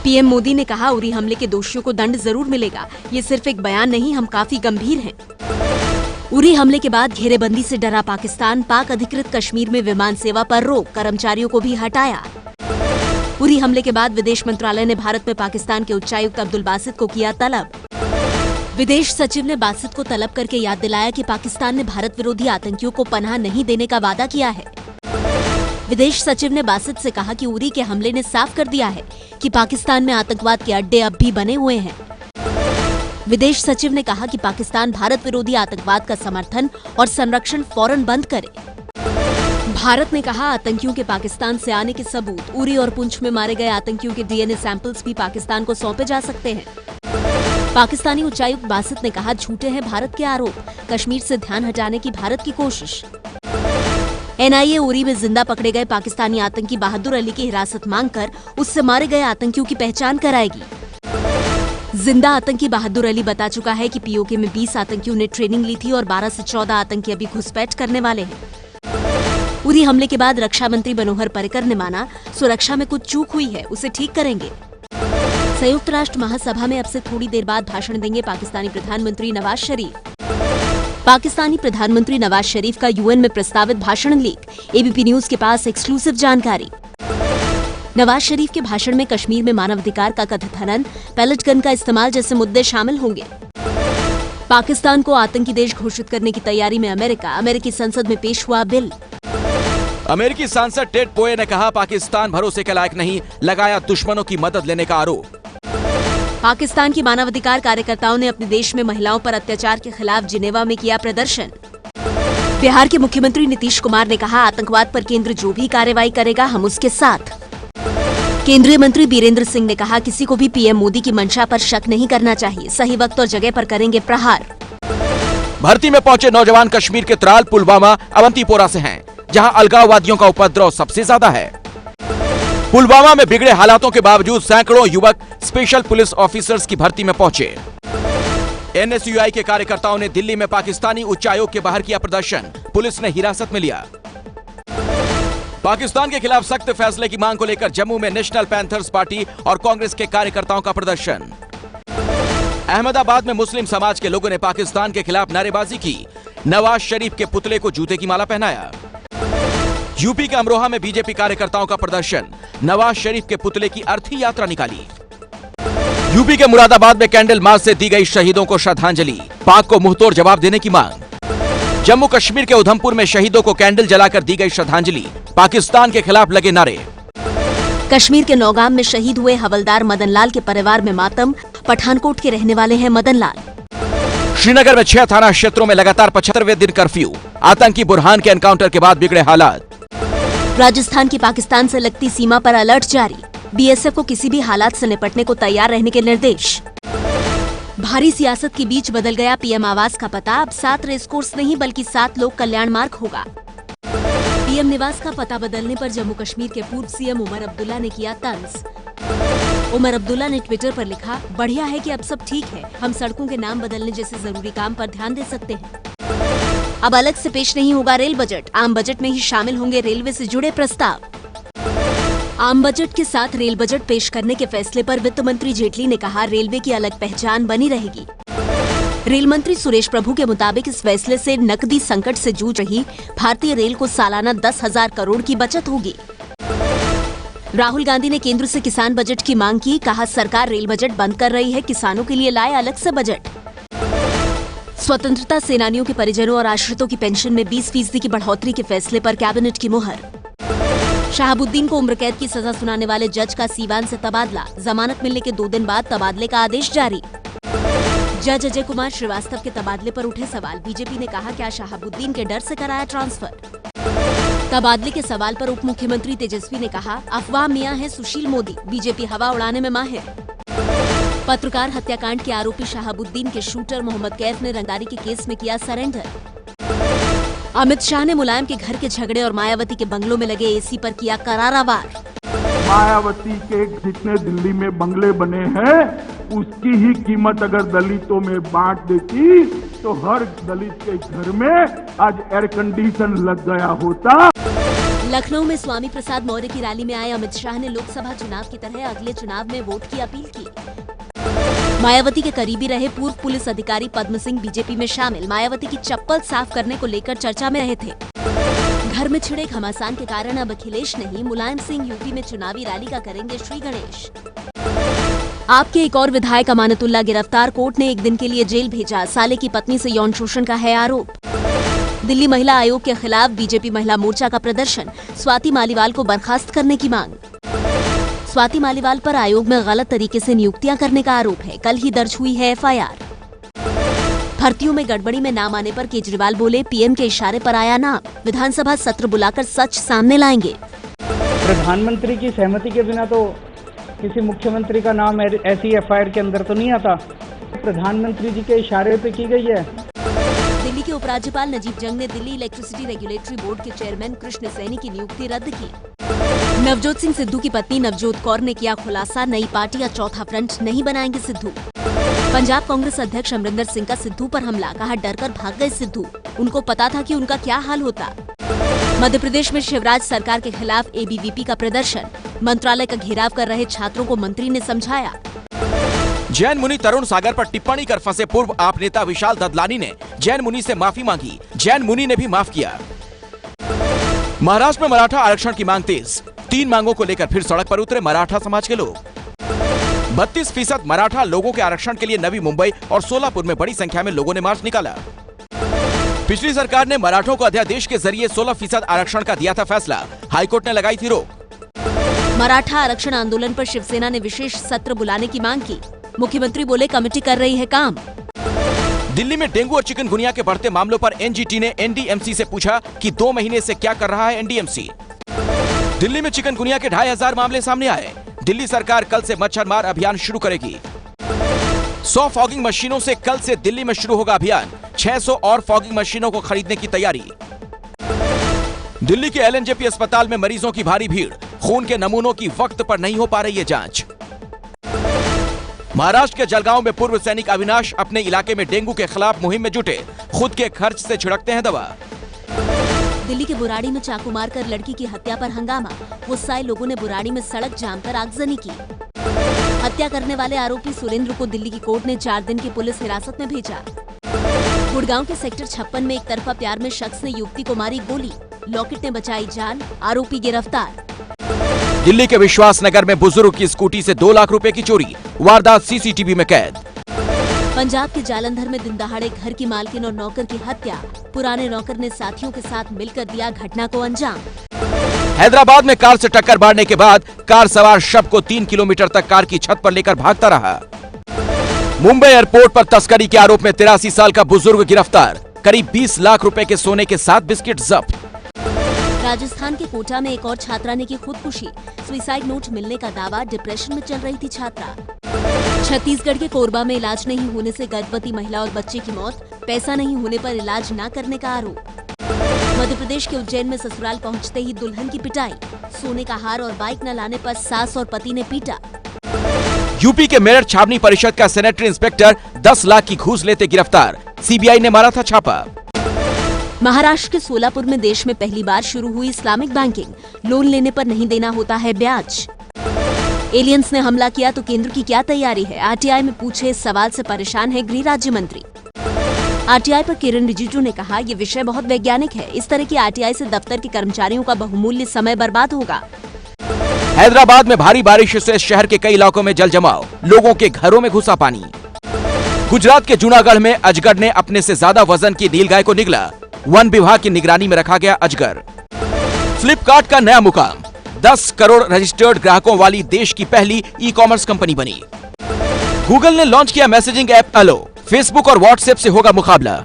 PM Modi ने कहा, उरी हमले के दोषियों को दंड जरूर मिलेगा। ये सिर्फ एक बयान नहीं, हम काफी गंभीर हैं। उरी हमले के बाद घेरेबंदी से डरा पाकिस्तान, पाक अधिकृत कश्मीर में विमान सेवा पर रोक, कर्मचारियों को भी हटाया। उरी हमले के बाद विदेश मंत्रालय ने भारत में पाकिस्तान के उच्चायुक्त अब्दुल बासित को किया तलब। विदेश सचिव ने बासित को तलब करके याद दिलाया कि पाकिस्तान ने भारत विरोधी आतंकियों को पनाह नहीं देने का वादा किया है। विदेश सचिव ने बासित से कहा कि उरी के हमले ने साफ कर दिया है कि पाकिस्तान में आतंकवाद के अड्डे अब भी बने हुए हैं। विदेश सचिव ने कहा कि पाकिस्तान भारत विरोधी आतंकवाद का समर्थन और संरक्षण फौरन बंद करे। भारत ने कहा, आतंकियों के पाकिस्तान से आने के सबूत, उरी और पुंछ में मारे गए आतंकियों के डीएनए सैंपल्स भी पाकिस्तान को सौंपे जा सकते हैं। पाकिस्तानी उच्चायुक्त बासित ने कहा, झूठे हैं भारत के आरोप, कश्मीर से ध्यान हटाने की भारत की कोशिश। एनआईए उरी में जिंदा पकड़े गए पाकिस्तानी आतंकी बहादुर अली की हिरासत मांगकर उससे मारे गए आतंकियों की पहचान कराएगी। जिंदा आतंकी बहादुर अली बता चुका है कि पीओके में 20 आतंकियों ने ट्रेनिंग ली थी और 12 से 14 आतंकी अभी घुसपैठ करने वाले हैं। उरी हमले के बाद रक्षा मंत्री मनोहर पर्रिकर ने माना, सुरक्षा में कुछ चूक हुई है, उसे ठीक करेंगे। संयुक्त राष्ट्र महासभा में अब से थोड़ी देर बाद भाषण देंगे पाकिस्तानी प्रधानमंत्री नवाज शरीफ। पाकिस्तानी प्रधानमंत्री नवाज शरीफ का यूएन में प्रस्तावित भाषण लीक, एबीपी न्यूज के पास एक्सक्लूसिव जानकारी। नवाज शरीफ के भाषण में कश्मीर में मानवाधिकार का कथित हनन, पैलेट गन का इस्तेमाल जैसे मुद्दे शामिल होंगे। पाकिस्तान को आतंकी देश घोषित करने की तैयारी में अमेरिका, अमेरिकी संसद में पेश हुआ बिल। अमेरिकी सांसद टेड पोए ने कहा, पाकिस्तान भरोसे के लायक नहीं, लगाया दुश्मनों की मदद लेने का आरोप। पाकिस्तान की मानवाधिकार कार्यकर्ताओं ने अपने देश में महिलाओं पर अत्याचार के खिलाफ जिनेवा में किया प्रदर्शन। बिहार के मुख्यमंत्री नीतीश कुमार ने कहा, आतंकवाद पर केंद्र जो भी कार्रवाई करेगा हम उसके साथ। केंद्रीय मंत्री बीरेंद्र सिंह ने कहा, किसी को भी पीएम मोदी की मंशा पर शक नहीं करना चाहिए, सही वक्त और जगह पर करेंगे प्रहार। भर्ती में पहुंचे नौजवान कश्मीर के त्राल, पुलवामा, अवंतीपोरा से हैं, जहां अलगाववादियों का उपद्रव सबसे ज्यादा है। पुलवामा में बिगड़े हालातों के बावजूद सैकड़ों युवक स्पेशल पुलिस ऑफिसर्स की भर्ती में पहुंचे। एनएसयूआई के कार्यकर्ताओं ने दिल्ली में पाकिस्तानी उच्चायोग के बाहर किया प्रदर्शन, पुलिस ने हिरासत में लिया। पाकिस्तान के खिलाफ सख्त फैसले की मांग को लेकर जम्मू में नेशनल पैंथर्स पार्टी और कांग्रेस के कार्यकर्ताओं का प्रदर्शन। अहमदाबाद में मुस्लिम समाज के लोगों ने पाकिस्तान के खिलाफ नारेबाजी की, नवाज शरीफ के पुतले को जूते की माला पहनाया। यूपी के अमरोहा में बीजेपी कार्यकर्ताओं का प्रदर्शन, नवाज शरीफ के पुतले की अर्थी यात्रा निकाली। यूपी के मुरादाबाद में कैंडल मार्च से दी गई शहीदों को श्रद्धांजलि, पाक को मुंहतोड़ जवाब देने की मांग। जम्मू कश्मीर के उधमपुर में शहीदों को कैंडल जलाकर दी गई श्रद्धांजलि, पाकिस्तान के खिलाफ लगे नारे। कश्मीर के नौगाम में शहीद हुए हवलदार मदन लाल के परिवार में मातम, पठानकोट के रहने वाले हैं मदन लाल। श्रीनगर में 6 थाना क्षेत्रों में लगातार 75वें दिन कर्फ्यू, आतंकी बुरहान के एनकाउंटर के बाद बिगड़े हालात। राजस्थान की पाकिस्तान से लगती सीमा पर अलर्ट जारी, बीएसएफ को किसी भी हालात से निपटने को तैयार रहने के निर्देश। भारी सियासत के बीच बदल गया पीएम आवास का पता, अब 7 रेसकोर्स नहीं बल्कि 7 लोक कल्याण मार्ग होगा। पीएम निवास का पता बदलने पर जम्मू कश्मीर के पूर्व सीएम उमर अब्दुल्ला ने किया तंज। उमर अब्दुल्ला ने ट्विटर पर लिखा, बढ़िया है कि अब सब ठीक है, हम सड़कों के नाम बदलने जैसे जरूरी काम पर ध्यान दे सकते हैं। अब अलग से पेश नहीं होगा रेल बजट, आम बजट में ही शामिल होंगे रेलवे से जुड़े प्रस्ताव। आम बजट के साथ रेल बजट पेश करने के फैसले पर वित्त मंत्री जेटली ने कहा, रेलवे की अलग पहचान बनी रहेगी। रेल मंत्री सुरेश प्रभु के मुताबिक इस फैसले से नकदी संकट से जूझ रही भारतीय रेल को सालाना 10,000 करोड़ की बचत होगी। राहुल गांधी ने केंद्र से किसान बजट की मांग की, कहा सरकार रेल बजट बंद कर रही है, किसानों के लिए लाए अलग से बजट। स्वतंत्रता सेनानियों के परिजनों और आश्रितों की पेंशन में 20% की बढ़ोतरी के फैसले पर कैबिनेट की मुहर। शहाबुद्दीन को उम्र कैद की सजा सुनाने वाले जज का सीवान से तबादला, जमानत मिलने के 2 दिन बाद तबादले का आदेश जारी। जज अजय कुमार श्रीवास्तव के तबादले पर उठे सवाल, बीजेपी ने कहा क्या शहाबुद्दीन के डर से कराया ट्रांसफर। तबादले के सवाल पर उप मुख्यमंत्री तेजस्वी ने कहा, अफवाह मियां है सुशील मोदी, बीजेपी हवा उड़ाने में माहिर। पत्रकार हत्याकांड के आरोपी शहाबुद्दीन के शूटर मोहम्मद कैफ ने रंगदारी के केस में किया सरेंडर। अमित शाह ने मुलायम के घर के झगड़े और मायावती के बंगलों में लगे एसी पर किया करारा वार। मायावती के जितने दिल्ली में बंगले बने हैं उसकी ही कीमत अगर दलितों में बांट देती तो हर दलित के घर में आज एयर कंडीशन लग गया होता। लखनऊ में स्वामी प्रसाद मौर्य की रैली में आए अमित शाह ने लोकसभा चुनाव की तरह अगले चुनाव में वोट की अपील की। मायावती के करीबी रहे पूर्व पुलिस अधिकारी पद्म सिंह बीजेपी में शामिल। मायावती की चप्पल साफ करने को लेकर चर्चा में रहे थे। घर में छिड़े घमासान के कारण अब अखिलेश नहीं, मुलायम सिंह यूपी में चुनावी रैली का करेंगे श्री गणेश। आपके एक और विधायक अमानतुल्लाह गिरफ्तार, कोर्ट ने 1 दिन के लिए जेल भेजा। साले की पत्नी से यौन शोषण का है आरोप। दिल्ली महिला आयोग के खिलाफ बीजेपी महिला मोर्चा का प्रदर्शन, स्वाति मालीवाल को बर्खास्त करने की मांग। स्वाति मालीवाल पर आयोग में गलत तरीके से नियुक्तियां करने का आरोप है। कल ही दर्ज हुई है एफआईआर। भर्तियों में गड़बड़ी में नाम आने पर केजरीवाल बोले, पीएम के इशारे पर आया नाम, विधानसभा सत्र बुलाकर सच सामने लाएंगे। प्रधानमंत्री की सहमति के बिना तो किसी मुख्यमंत्री का नाम ऐसी एफआईआर के अंदर तो नहीं आता। प्रधानमंत्री जी के इशारे पे की गई है। दिल्ली के उपराज्यपाल नजीब जंग ने दिल्ली इलेक्ट्रिसिटी रेगुलेटरी बोर्ड के चेयरमैन कृष्ण सैनी की नियुक्ति रद्द की। नवजोत सिंह सिद्धू की पत्नी नवजोत कौर ने किया खुलासा, नई पार्टी या चौथा फ्रंट नहीं बनाएंगे सिद्धू। पंजाब कांग्रेस अध्यक्ष अमरिंदर सिंह का सिद्धू पर हमला, कहा डरकर भाग गए सिद्धू, उनको पता था कि उनका क्या हाल होता। मध्य प्रदेश में शिवराज सरकार के खिलाफ एबीवीपी का प्रदर्शन, मंत्रालय का घेराव कर रहे छात्रों को मंत्री ने समझाया। जैन मुनि तरुण सागर पर टिप्पणी कर फंसे पूर्व आप नेता विशाल ददलानी ने जैन मुनि से माफी मांगी, जैन मुनि ने भी माफ किया। महाराष्ट्र में मराठा आरक्षण की मांग तेज, 3 मांगों को लेकर फिर सड़क पर उतरे मराठा समाज के लोग। 32% मराठा लोगों के आरक्षण के लिए नवी मुंबई और सोलापुर में बड़ी संख्या में लोगों ने मार्च निकाला। पिछली सरकार ने मराठों को अध्यादेश के जरिए 16% आरक्षण का दिया था फैसला, हाईकोर्ट ने लगाई थी रोक। मराठा आरक्षण आंदोलन पर शिवसेना ने विशेष सत्र बुलाने की मांग की। मुख्यमंत्री बोले, कमेटी कर रही है काम। दिल्ली में डेंगू और चिकनगुनिया के बढ़ते मामलों पर एनजीटी ने एनडीएमसी से पूछा कि 2 महीने से क्या कर रहा है एनडीएमसी। दिल्ली में चिकनगुनिया के 2500 मामले सामने आए। दिल्ली सरकार कल से मच्छर मार अभियान शुरू करेगी। 100 फॉगिंग मशीनों से कल से दिल्ली में शुरू होगा अभियान, 600 और फॉगिंग मशीनों को खरीदने की तैयारी। दिल्ली के एलएनजेपी अस्पताल में मरीजों की भारी भीड़, खून के नमूनों की वक्त पर नहीं हो पा रही है जांच। महाराष्ट्र के जलगांव में पूर्व सैनिक अविनाश अपने इलाके में डेंगू के खिलाफ मुहिम में जुटे, खुद के खर्च से छिड़कते हैं दवा। दिल्ली के बुराड़ी में चाकू मारकर लड़की की हत्या पर हंगामा, गुस्साए लोगों ने बुराड़ी में सड़क जाम कर आगजनी की। हत्या करने वाले आरोपी सुरेंद्र को दिल्ली की कोर्ट ने 4 दिन की पुलिस हिरासत में भेजा। गुड़गांव के सेक्टर 56 में एक तरफा प्यार में शख्स ने युवती को मारी गोली, लॉकेट ने बचाई जान, आरोपी गिरफ्तार। दिल्ली के विश्वास नगर में बुजुर्ग की स्कूटी से 2 लाख रुपए की चोरी, वारदात सीसीटीवी में कैद। पंजाब के जालंधर में दिन दहाड़े घर की मालकिन और नौकर की हत्या, पुराने नौकर ने साथियों के साथ मिलकर दिया घटना को अंजाम। हैदराबाद में कार से टक्कर मारने के बाद कार सवार शव को 3 किलोमीटर तक कार की छत पर लेकर भागता रहा। मुंबई एयरपोर्ट पर तस्करी के आरोप में 83 साल का बुजुर्ग गिरफ्तार, करीब 20 लाख रुपए के सोने के साथ बिस्किट जब्त। राजस्थान के कोटा में एक और छात्रा ने की खुदकुशी, सुसाइड नोट मिलने का दावा, डिप्रेशन में चल रही थी छात्रा। छत्तीसगढ़ के कोरबा में इलाज नहीं होने से गर्भवती महिला और बच्चे की मौत, पैसा नहीं होने पर इलाज न करने का आरोप। मध्य प्रदेश के उज्जैन में ससुराल पहुंचते ही दुल्हन की पिटाई, सोने का हार और बाइक न लाने पर सास और पति ने पीटा। यूपी के मेरठ छावनी परिषद का सैनिटरी इंस्पेक्टर 10 लाख की घूस लेते गिरफ्तार, सीबीआई ने मारा था छापा। महाराष्ट्र के सोलापुर में देश में पहली बार शुरू हुई इस्लामिक बैंकिंग, लोन लेने पर नहीं देना होता है ब्याज। एलियंस ने हमला किया तो केंद्र की क्या तैयारी है, आरटीआई में पूछे इस सवाल से परेशान है गृह राज्य मंत्री। आरटीआई पर किरण रिजिजू ने कहा, ये विषय बहुत वैज्ञानिक है, इस तरह की आरटीआई से दफ्तर के कर्मचारियों का बहुमूल्य समय बर्बाद होगा। हैदराबाद में भारी बारिश से शहर के कई इलाकों में जल जमाव, लोगों के घरों में घुसा पानी। गुजरात के जूनागढ़ में अजगर ने अपने से ज्यादा वजन की नीलगाय को निगला, वन विभाग की निगरानी में रखा गया अजगर। फ्लिपकार्ट का नया मुकाम, 10 करोड़ रजिस्टर्ड ग्राहकों वाली देश की पहली ई-कॉमर्स कंपनी बनी। गूगल ने लॉन्च किया मैसेजिंग ऐप अलो, फेसबुक और व्हाट्सएप से होगा मुकाबला।